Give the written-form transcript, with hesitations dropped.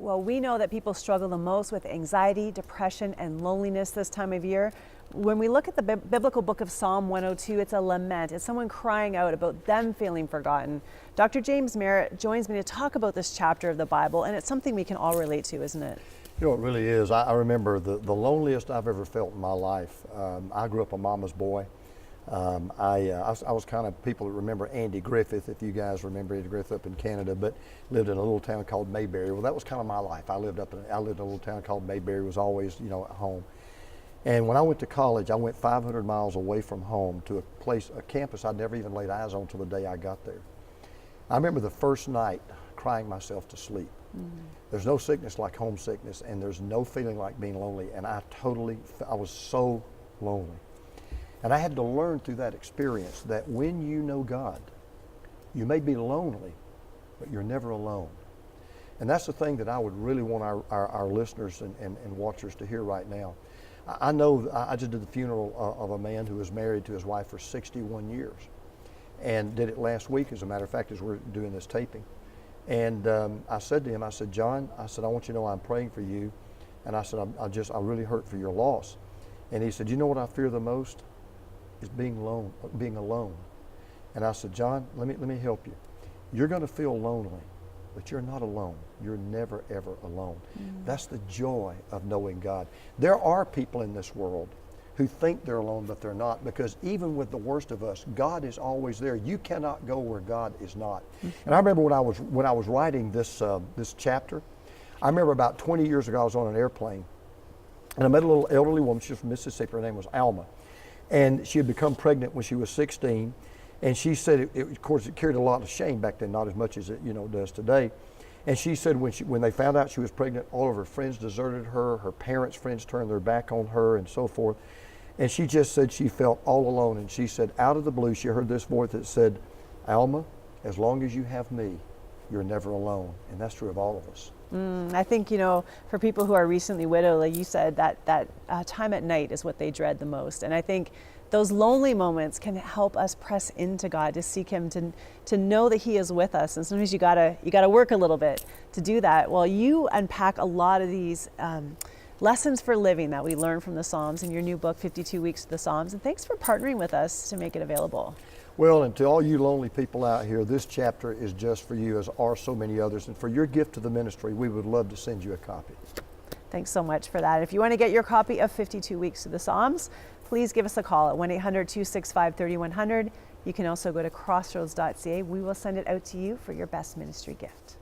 Well, we know that people struggle the most with anxiety, depression, and loneliness this time of year. When we look at the biblical book of Psalm 102, it's a lament. It's someone crying out about them feeling forgotten. Dr. James Merritt joins me to talk about this chapter of the Bible, and it's something we can all relate to, isn't it? You know, it really is. I remember the loneliest I've ever felt in my life. I grew up a mama's boy. I was kind of, people that remember Andy Griffith, if you guys remember Andy Griffith up in Canada, but lived in a little town called Mayberry. Well, that was kind of my life. I lived in a little town called Mayberry, was always, you know, at home. And when I went to college, I went 500 miles away from home to a campus I'd never even laid eyes on until the day I got there. I remember the first night crying myself to sleep. There's no sickness like homesickness, and there's no feeling like being lonely, and I was so lonely. And I had to learn through that experience that when you know God, you may be lonely, but you're never alone. And that's the thing that I would really want our listeners and watchers to hear right now. I know I just did the funeral of a man who was married to his wife for 61 years and did it last week, as a matter of fact, as we're doing this taping. And I said to him, I said, John, I said, I want you to know I'm praying for you. And I said, I really hurt for your loss. And he said, you know what I fear the most? Is being alone. And I said, John, let me help you. You're going to feel lonely, but you're not alone. You're never, ever alone. That's the joy of knowing God. There are people in this world who think they're alone, but they're not, because even with the worst of us, God is always there. You cannot go where God is not. And I remember when I was writing this chapter, I remember about 20 years ago I was on an airplane, and I met a little elderly woman. She was from Mississippi. Her name was Alma. And she had become pregnant when she was 16, and she said, of course, it carried a lot of shame back then, not as much as it does today. And she said when they found out she was pregnant, all of her friends deserted her, her parents' friends turned their back on her, and so forth. And she just said she felt all alone. And she said, out of the blue, she heard this voice that said, Alma, as long as you have me, you're never alone. And that's true of all of us. I think, for people who are recently widowed, like you said, that time at night is what they dread the most. And I think those lonely moments can help us press into God, to seek Him, to know that He is with us. And sometimes you gotta work a little bit to do that. Well, you unpack a lot of these lessons for living that we learn from the Psalms in your new book, 52 Weeks of the Psalms. And thanks for partnering with us to make it available. Well, and to all you lonely people out here, this chapter is just for you, as are so many others. And for your gift to the ministry, we would love to send you a copy. Thanks so much for that. If you want to get your copy of 52 Weeks of the Psalms, please give us a call at 1-800-265-3100. You can also go to crossroads.ca. We will send it out to you for your best ministry gift.